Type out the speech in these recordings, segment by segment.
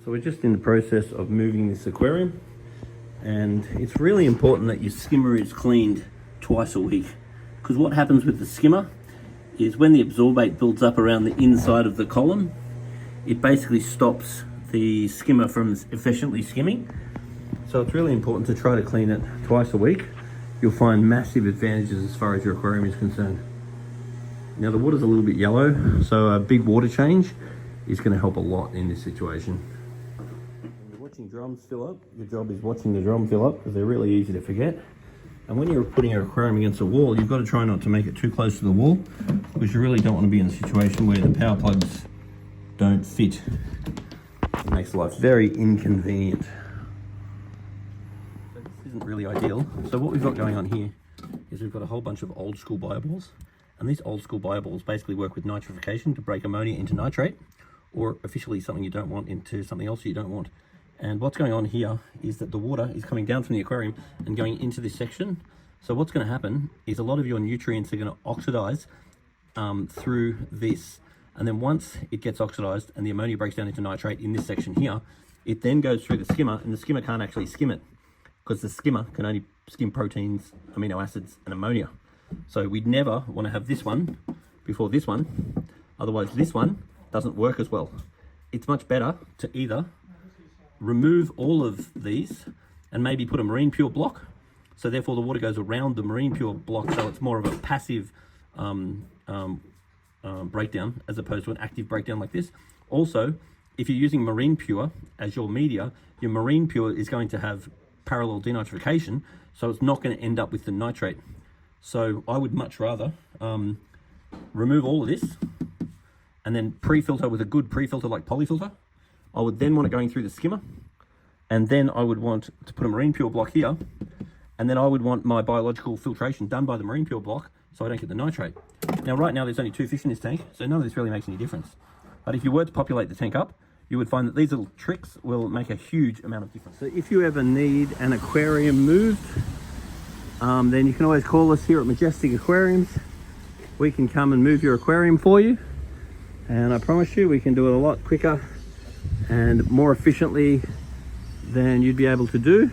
So we're just in the process of moving this aquarium, and it's really important that your skimmer is cleaned twice a week, because what happens with the skimmer is when the absorbate builds up around the inside of the column, it basically stops the skimmer from efficiently skimming. So it's really important to try to clean it twice a week. You'll find massive advantages as far as your aquarium is concerned. Now the water's a little bit yellow, so a big water change is going to help a lot in this situation. When you're watching drums fill up, your job is watching the drum fill up, because they're really easy to forget. And when you're putting your aquarium against a wall, you've got to try not to make it too close to the wall, because you really don't want to be in a situation where the power plugs don't fit. It makes life very inconvenient. So this isn't really ideal. So what we've got going on here is we've got a whole bunch of old school bioballs, and these old school bioballs basically work with nitrification to break ammonia into nitrate, or officially something you don't want into something else you don't want. And what's going on here is that the water is coming down from the aquarium and going into this section. So what's going to happen is a lot of your nutrients are going to oxidize through this. And then once it gets oxidized and the ammonia breaks down into nitrate in this section here, it then goes through the skimmer, and the skimmer can't actually skim it, because the skimmer can only skim proteins, amino acids, and ammonia. So we'd never want to have this one before this one. Otherwise this one doesn't work as well. It's much better to either remove all of these and maybe put a marine pure block, so therefore the water goes around the marine pure block, so it's more of a passive breakdown as opposed to an active breakdown like this. Also, if you're using marine pure as your media, your marine pure is going to have parallel denitrification, so it's not going to end up with the nitrate. So I would much rather remove all of this and then pre-filter with a good pre-filter like polyfilter. I would then want it going through the skimmer, and then I would want to put a marine pure block here, and then I would want my biological filtration done by the marine pure block so I don't get the nitrate. Now right now there's only 2 fish in this tank, so none of this really makes any difference. But if you were to populate the tank up, you would find that these little tricks will make a huge amount of difference. So if you ever need an aquarium moved, then you can always call us here at Majestic Aquariums. We can come and move your aquarium for you, and I promise you we can do it a lot quicker and more efficiently than you'd be able to do.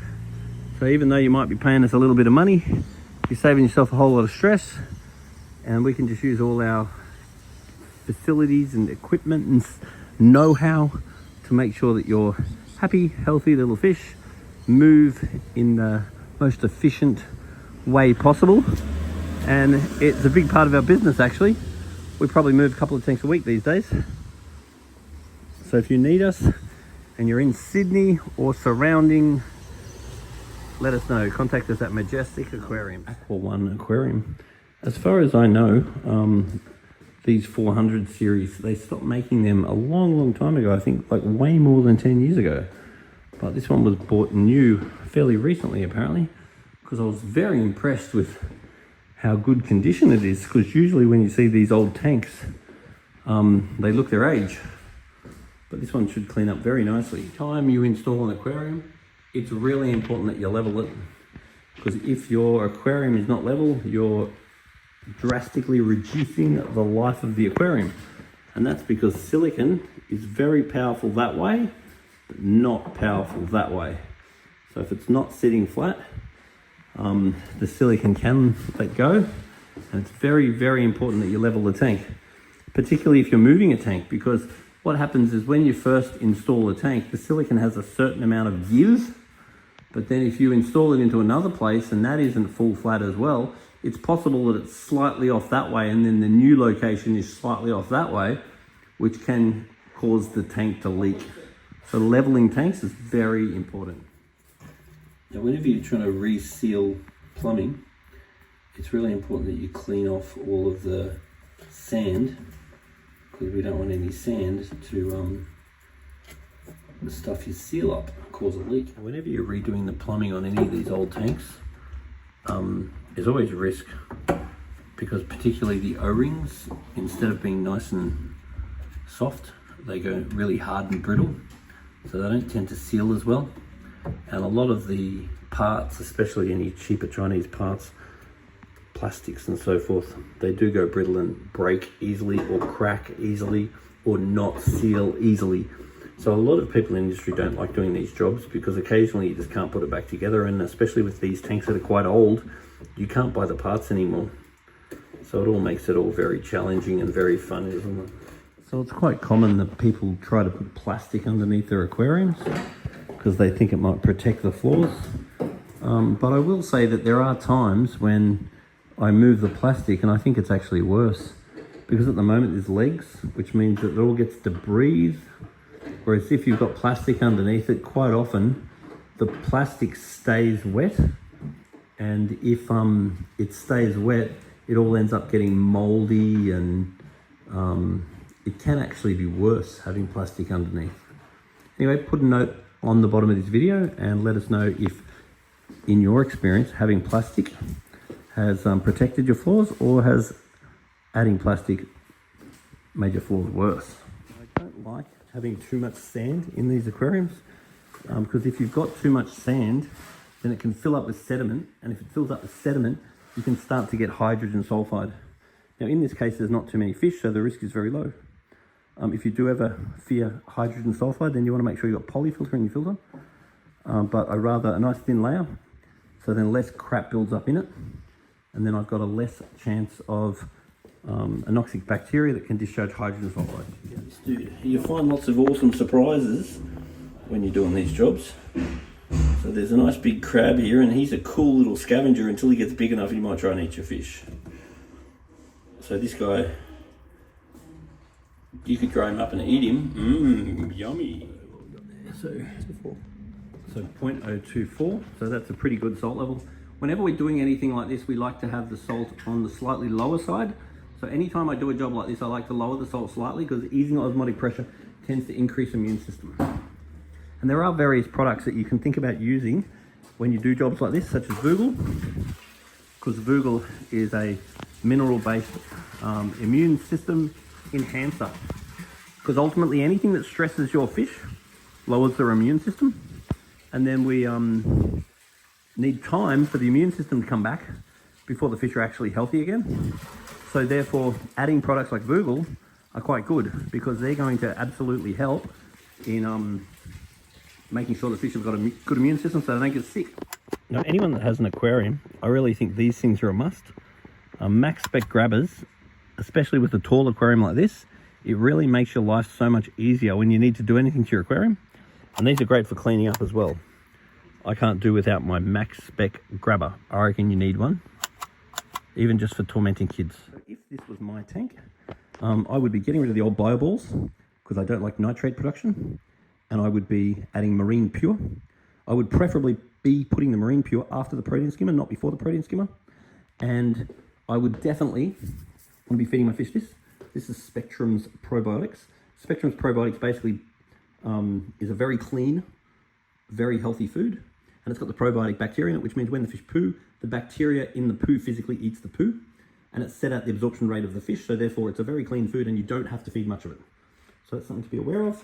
So even though you might be paying us a little bit of money, you're saving yourself a whole lot of stress, and we can just use all our facilities and equipment and know-how to make sure that your happy, healthy little fish move in the most efficient way possible. And it's a big part of our business, actually. We probably move a couple of tanks a week these days. So if you need us and you're in Sydney or surrounding, let us know. Contact us at Majestic Aquarium, Aqua One Aquarium. As far as I know, these 400 series, they stopped making them a long time ago. I think like way more than 10 years ago. But this one was bought new fairly recently, apparently, because I was very impressed with how good condition it is. Because usually when you see these old tanks, they look their age. But this one should clean up very nicely. Time you install an aquarium, it's really important that you level it, because if your aquarium is not level, you're drastically reducing the life of the aquarium. And that's because silicon is very powerful that way, but not powerful that way. So if it's not sitting flat, the silicon can let go, and it's very important that you level the tank, particularly if you're moving a tank, because what happens is when you first install a tank, the silicon has a certain amount of give, but then if you install it into another place and that isn't full flat as well, it's possible that it's slightly off that way, and then the new location is slightly off that way, which can cause the tank to leak. So leveling tanks is very important. Now, whenever you're trying to reseal plumbing, it's really important that you clean off all of the sand, because we don't want any sand to stuff your seal up, cause a leak. Whenever you're redoing the plumbing on any of these old tanks, there's always a risk, because particularly the O-rings, instead of being nice and soft, they go really hard and brittle, so they don't tend to seal as well. And a lot of the parts, especially any cheaper Chinese parts, plastics and so forth, they do go brittle and break easily or crack easily or not seal easily. So a lot of people in the industry don't like doing these jobs because occasionally you just can't put it back together, and especially with these tanks that are quite old, you can't buy the parts anymore. So it all makes it all very challenging and very fun, isn't it? So it's quite common that people try to put plastic underneath their aquariums because they think it might protect the floors. But I will say that there are times when I move the plastic and I think it's actually worse, because at the moment there's legs, which means that it all gets to breathe. Whereas if you've got plastic underneath it, quite often the plastic stays wet, and if it stays wet, it all ends up getting moldy, and it can actually be worse having plastic underneath. Anyway, put a note on the bottom of this video and let us know if, in your experience, having plastic has protected your floors, or has adding plastic made your floors worse. I don't like having too much sand in these aquariums, because if you've got too much sand, then it can fill up with sediment, and if it fills up with sediment, you can start to get hydrogen sulfide. Now in this case, there's not too many fish, so the risk is very low. If you do ever fear hydrogen sulfide, then you want to make sure you've got polyfilter in your filter, but a nice thin layer, so then less crap builds up in it, and then I've got a less chance of anoxic bacteria that can discharge hydrogen sulfide. You find lots of awesome surprises when you're doing these jobs. So there's a nice big crab here, and he's a cool little scavenger until he gets big enough he might try and eat your fish. So this guy, you could grow him up and eat him. Yummy. So 0.024, so that's a pretty good salt level. Whenever we're doing anything like this, we like to have the salt on the slightly lower side. So anytime I do a job like this, I like to lower the salt slightly, because easing osmotic pressure tends to increase immune system. And there are various products that you can think about using when you do jobs like this, such as Vogel, because Vogel is a mineral-based immune system enhancer. Because ultimately anything that stresses your fish lowers their immune system, and then we need time for the immune system to come back before the fish are actually healthy again. So therefore, adding products like Vogel are quite good, because they're going to absolutely help in making sure the fish have got a good immune system so they don't get sick. Now, anyone that has an aquarium, I really think these things are a must. Maxspec Grabbers, especially with a tall aquarium like this, it really makes your life so much easier when you need to do anything to your aquarium. And these are great for cleaning up as well. I can't do without my Maxspec Grabber. I reckon you need one, even just for tormenting kids. If this was my tank, I would be getting rid of the old bio balls, because I don't like nitrate production, and I would be adding Marine Pure. I would preferably be putting the Marine Pure after the protein skimmer, not before the protein skimmer. And I would definitely want to be feeding my fish this. This is Spectrum's Probiotics. Spectrum's Probiotics basically is a very clean, very healthy food, and it's got the probiotic bacteria in it, which means when the fish poo, the bacteria in the poo physically eats the poo, and it's set out the absorption rate of the fish, so therefore it's a very clean food and you don't have to feed much of it. So that's something to be aware of.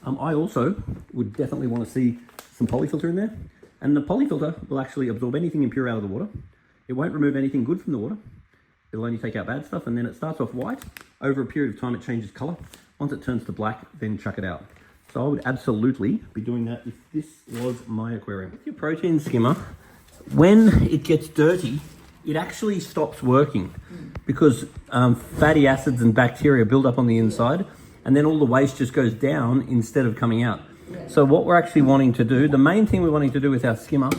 I also would definitely want to see some polyfilter in there, and the polyfilter will actually absorb anything impure out of the water. It won't remove anything good from the water. It'll only take out bad stuff, and then it starts off white. Over a period of time, it changes color. Once it turns to black, then chuck it out. So I would absolutely be doing that if this was my aquarium. With your protein skimmer, when it gets dirty, it actually stops working, because fatty acids and bacteria build up on the inside, and then all the waste just goes down instead of coming out. So what we're actually wanting to do, the main thing we're wanting to do with our skimmer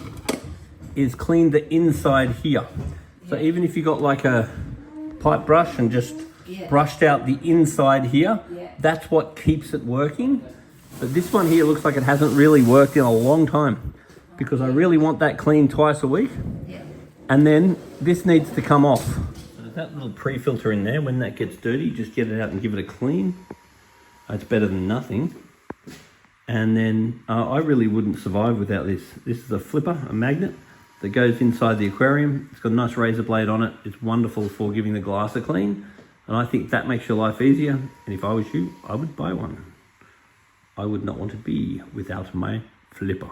is clean the inside here. So even if you got like a pipe brush and just brushed out the inside here, that's what keeps it working. But this one here looks like it hasn't really worked in a long time, because I really want that cleaned twice a week. And then this needs to come off. So there's that little pre-filter in there. When that gets dirty, just get it out and give it a clean. It's better than nothing. And then I really wouldn't survive without this. This is a flipper, a magnet that goes inside the aquarium. It's got a nice razor blade on it. It's wonderful for giving the glass a clean. And I think that makes your life easier. And if I was you, I would buy one. I would not want to be without my flipper.